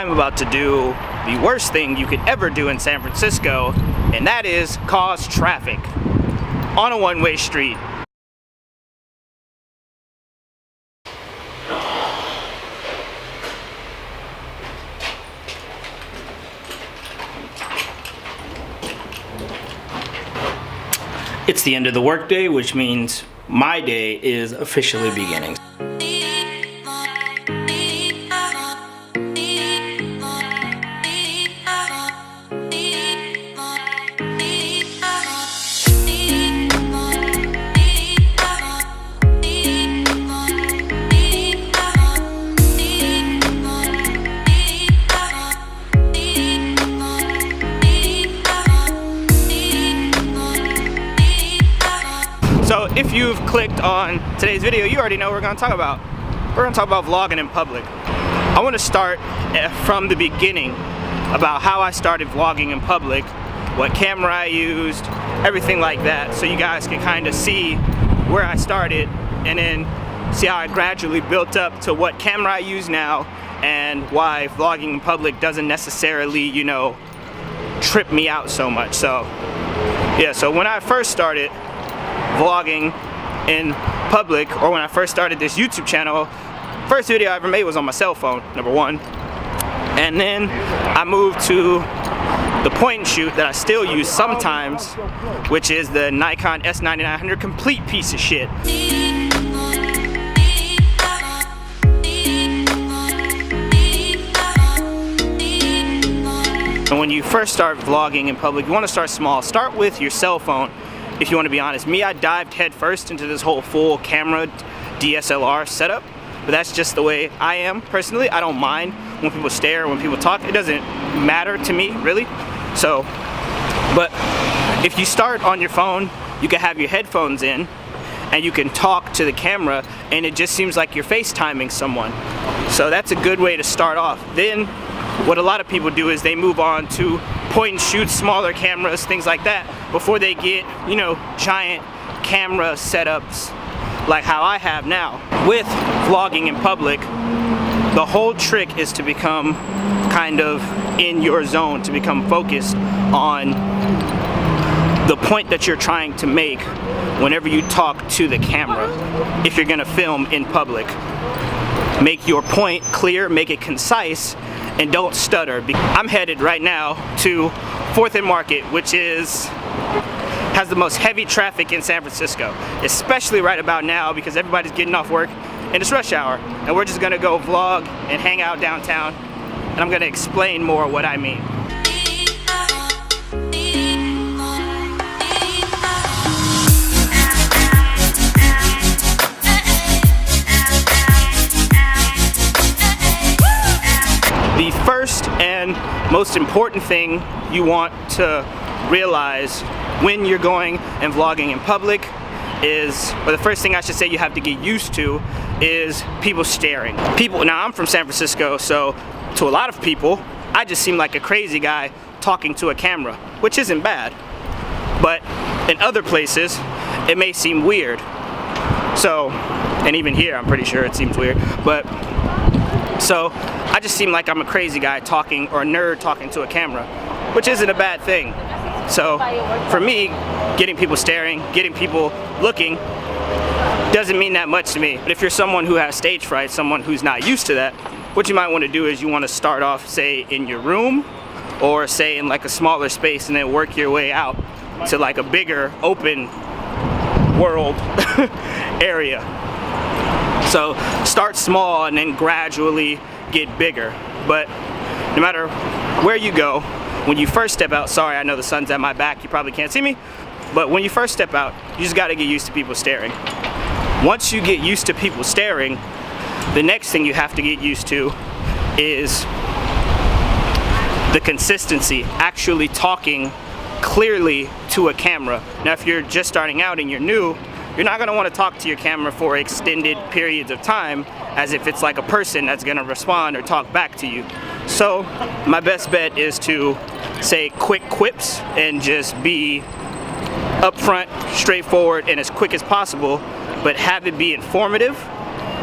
I'm about to do the worst thing you could ever do in San Francisco, and that is cause traffic on a one-way street. It's the end of the workday, which means my day is officially beginning. So if you've clicked on today's video, you already know what we're going to talk about. We're going to talk about vlogging in public. I want to start from the beginning about how I started vlogging in public, what camera I used, everything like that, so you guys can kind of see where I started and then see how I gradually built up to what camera I use now and why vlogging in public doesn't necessarily, you know, trip me out so much. So yeah, so when I first started vlogging in public, or when I first started this YouTube channel, first video I ever made was on my cell phone, number one. And then I moved to the point and shoot that I still use sometimes, which is the Nikon S9900 complete piece of shit. And when you first start vlogging in public, you want to start small. Start with your cell phone. If you want to be honest, me, I dived headfirst into this whole full camera DSLR setup, but that's just the way I am personally. I don't mind when people stare, when people talk. It doesn't matter to me, really. So, but if you start on your phone, you can have your headphones in and you can talk to the camera and it just seems like you're FaceTiming someone. So that's a good way to start off. Then what a lot of people do is they move on to point and shoot, smaller cameras, things like that, before they get, you know, giant camera setups like how I have now. With vlogging in public, the whole trick is to become kind of in your zone, to become focused on the point that you're trying to make whenever you talk to the camera. If you're gonna film in public, make your point clear, make it concise, and don't stutter. I'm headed right now to 4th and Market, which has the most heavy traffic in San Francisco, especially right about now because everybody's getting off work and it's rush hour. And we're just gonna go vlog and hang out downtown, and I'm gonna explain more what I mean. The first and most important thing you want to realize when you're going and vlogging in public is, or the first thing I should say you have to get used to, is people staring. People, now I'm from San Francisco, so to a lot of people, I just seem like a crazy guy talking to a camera, which isn't bad. But in other places, it may seem weird. So, and even here, I'm pretty sure it seems weird, but so I just seem like I'm a crazy guy talking, or a nerd talking to a camera, which isn't a bad thing. So for me, getting people staring, getting people looking, doesn't mean that much to me. But if you're someone who has stage fright, someone who's not used to that, what you might want to do is you want to start off, say, in your room, or say in like a smaller space, and then work your way out to like a bigger, open world area. So start small and then gradually get bigger. But no matter where you go, when you first step out, sorry, I know the sun's at my back, you probably can't see me, but when you first step out, you just gotta get used to people staring. Once you get used to people staring, the next thing you have to get used to is the consistency, actually talking clearly to a camera. Now, if you're just starting out and you're new, you're not gonna wanna talk to your camera for extended periods of time as if it's like a person that's gonna respond or talk back to you. So my best bet is to say quick quips and just be upfront, straightforward, and as quick as possible, but have it be informative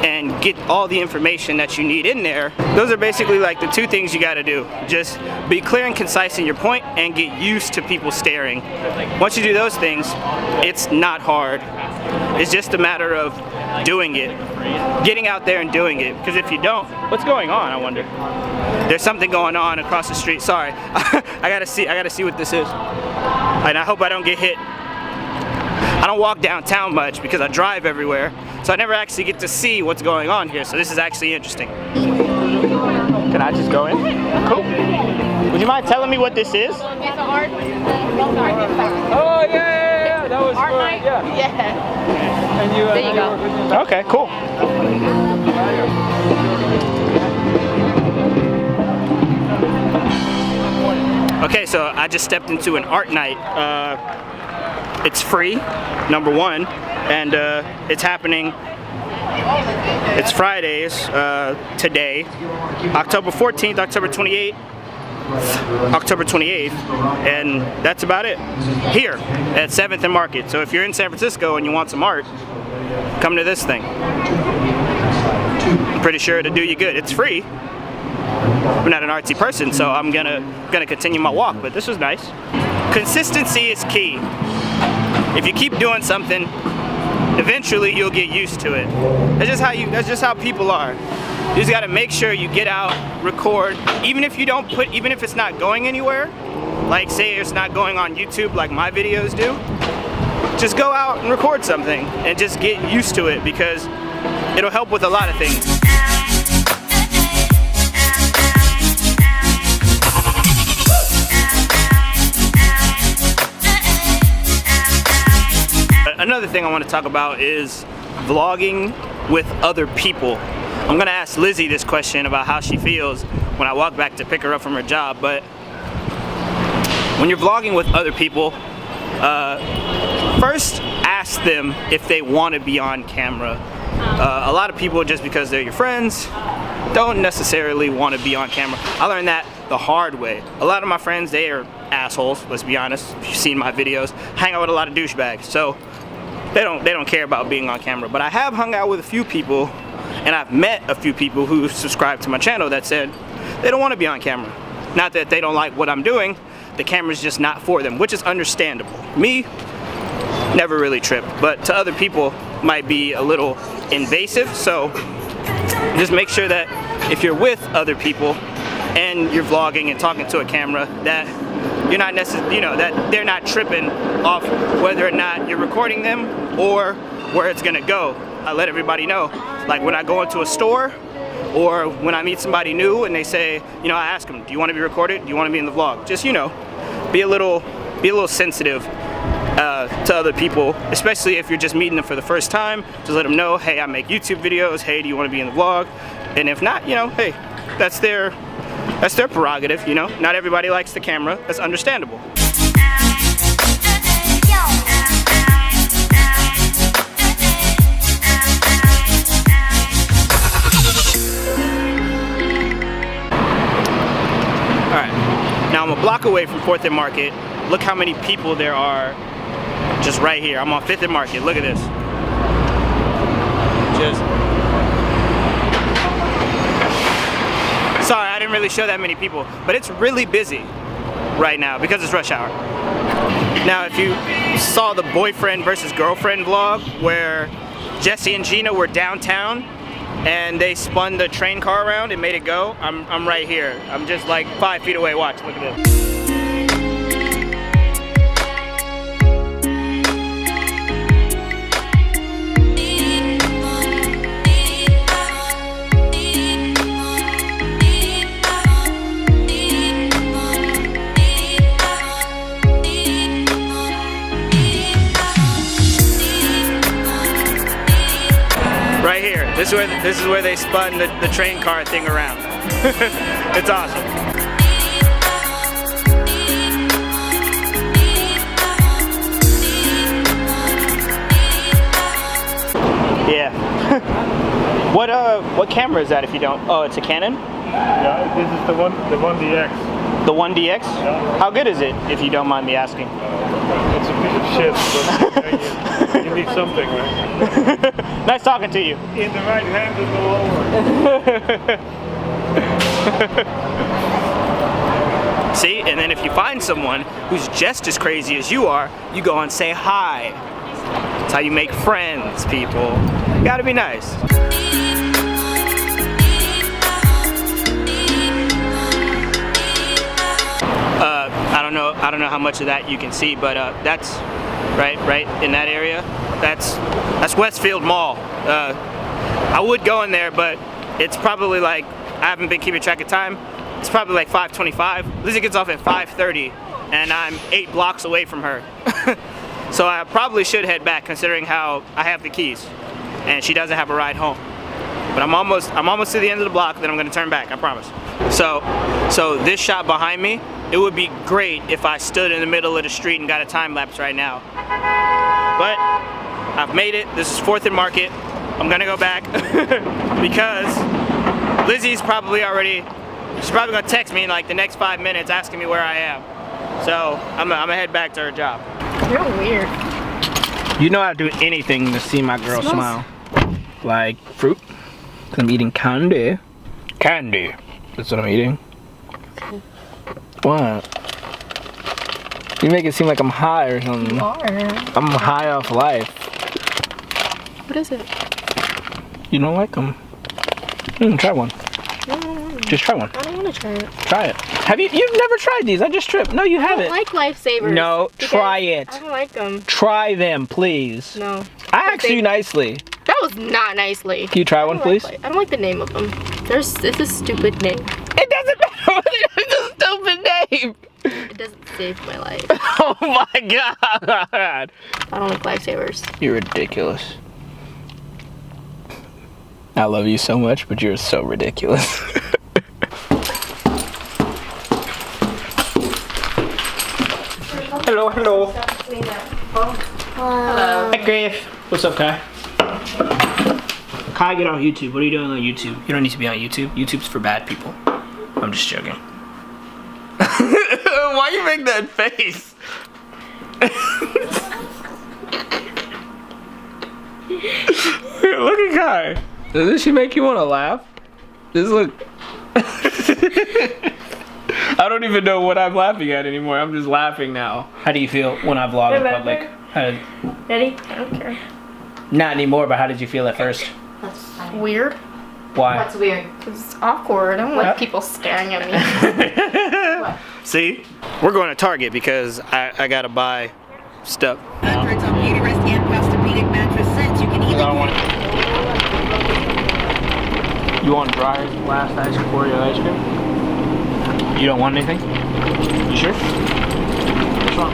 and get all the information that you need in there. Those are basically like the two things you got to do. Just be clear and concise in your point and get used to people staring. Once you do those things, it's not hard. It's just a matter of doing it, getting out there and doing it. Because if you don't, what's going on, I wonder? There's something going on across the street. Sorry, I gotta see what this is. And I hope I don't get hit. I don't walk downtown much because I drive everywhere, so I never actually get to see what's going on here. So this is actually interesting. Can I just go in? Cool. Would you mind telling me what this is? It's an art. Oh yeah, that was Art for, night? yeah. And you, There you go. Okay, cool. Okay, so I just stepped into an art night. It's free, number one, and it's happening. It's Fridays today, October 14th, October 28th, October 28th, and that's about it. Here at 7th and Market. So if you're in San Francisco and you want some art, come to this thing. I'm pretty sure it'll do you good. It's free. I'm not an artsy person, so I'm gonna continue my walk, but this was nice. Consistency is key. If you keep doing something, eventually you'll get used to it. That's just how people are. You just gotta make sure you get out, record, even if it's not going anywhere, like say it's not going on YouTube like my videos do, just go out and record something and just get used to it, because it'll help with a lot of things. Another thing I want to talk about is vlogging with other people. I'm gonna ask Lizzie this question about how she feels when I walk back to pick her up from her job, but when you're vlogging with other people, first ask them if they want to be on camera. A lot of people, just because they're your friends, don't necessarily want to be on camera. I learned that the hard way. A lot of my friends, they are assholes, let's be honest. If you've seen my videos, hang out with a lot of douchebags, so they don't care about being on camera. But I have hung out with a few people, and I've met a few people who subscribed to my channel that said they don't want to be on camera. Not that they don't like what I'm doing, the camera's just not for them, which is understandable. Me, never really tripped, but to other people might be a little invasive, so just make sure that if you're with other people and you're vlogging and talking to a camera, that you're not necessarily, that they're not tripping off whether or not you're recording them or where it's gonna go. I let everybody know. Like when I go into a store or when I meet somebody new and they say, I ask them, do you want to be recorded? Do you want to be in the vlog? Just, be a little sensitive to other people, especially if you're just meeting them for the first time. Just let them know, hey, I make YouTube videos. Hey, do you want to be in the vlog? And if not, hey, that's their prerogative, Not everybody likes the camera. That's understandable. Alright, now I'm a block away from 4th and Market. Look how many people there are just right here. I'm on 5th and Market. Look at this. Sorry, I didn't really show that many people, but it's really busy right now because it's rush hour. Now, if you saw the boyfriend versus girlfriend vlog where Jesse and Gina were downtown and they spun the train car around and made it go, I'm right here. I'm just like 5 feet away. Watch, look at this. Right here. This is where they spun the train car thing around. It's awesome. Yeah. What camera is that if you don't? Oh, it's a Canon? Yeah, this is the 1DX. The 1DX? Yeah. How good is it, if you don't mind me asking? It's a piece of shit, but you need something, right? Nice talking to you. In the right hand and the lower. See, and then if you find someone who's just as crazy as you are, you go and say hi. That's how you make friends, people. You gotta be nice. I don't know how much of that you can see, but that's right in that area. That's Westfield Mall. I would go in there, but it's probably like, I haven't been keeping track of time. It's probably like 5:25. Lizzie gets off at 5:30, and I'm 8 blocks away from her. So I probably should head back, considering how I have the keys, and she doesn't have a ride home. But I'm almost to the end of the block, then I'm gonna turn back, I promise. So this shot behind me, it would be great if I stood in the middle of the street and got a time lapse right now. But I've made it. This is 4th and Market. I'm gonna go back because Lizzie's probably she's probably gonna text me in like the next 5 minutes asking me where I am. So I'm gonna head back to her job. You're weird. You know I'd do anything to see my girl smile. Like fruit. I'm eating candy. Candy. That's what I'm eating. What? You make it seem like I'm high or something. You are. I'm high off life. What is it? You don't like them? Try one. Just try one. I don't want to try it. Try it. You've never tried these? I just tripped. No, you haven't. I don't like Lifesavers. No, try it. I don't like them. Try them, please. No. I asked you nicely. That was not nicely. Can you try one, please? I don't like the name of them. It's a stupid name. It doesn't matter. It's a stupid name. It doesn't save my life. Oh my god. I don't like Lifesavers. You're ridiculous. I love you so much, but you're so ridiculous. Hello, hello. Hello. Hi, Griff. What's up, Kai? Kai, get on YouTube. What are you doing on YouTube? You don't need to be on YouTube. YouTube's for bad people. I'm just joking. Why you make that face? Look at Kai. Doesn't she make you want to laugh? Just look. I don't even know what I'm laughing at anymore. I'm just laughing now. How do you feel when I vlog in public? Ready? I don't care. Not anymore, but how did you feel at first? That's weird. Why? That's weird. It's awkward. I don't like people staring at me. What? See? We're going to Target because I gotta buy stuff. Hundreds on beauty rest and Posturepedic mattress sets. You can even You want dry last ice for your ice cream? You don't want anything? You sure? What's wrong?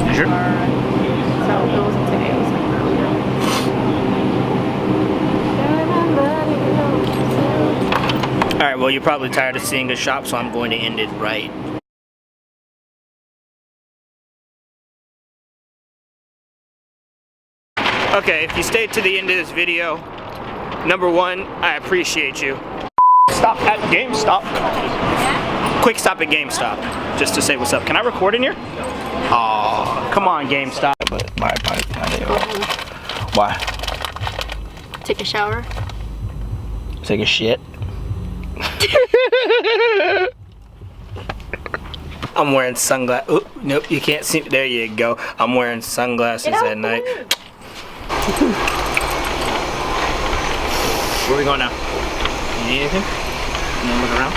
You sure? So it wasn't today. It was like earlier. Alright, well you're probably tired of seeing us shop, so I'm going to end it right. Okay, if you stayed to the end of this video, number one, I appreciate you. Stop at GameStop. Quick stop at GameStop, just to say what's up. Can I record in here? Aw, come on GameStop. Why? Take a shower. Take a shit. I'm wearing sunglasses. Oh, nope, you can't see. There you go. I'm wearing sunglasses at night. Where are we going now? You need anything? You wanna look around?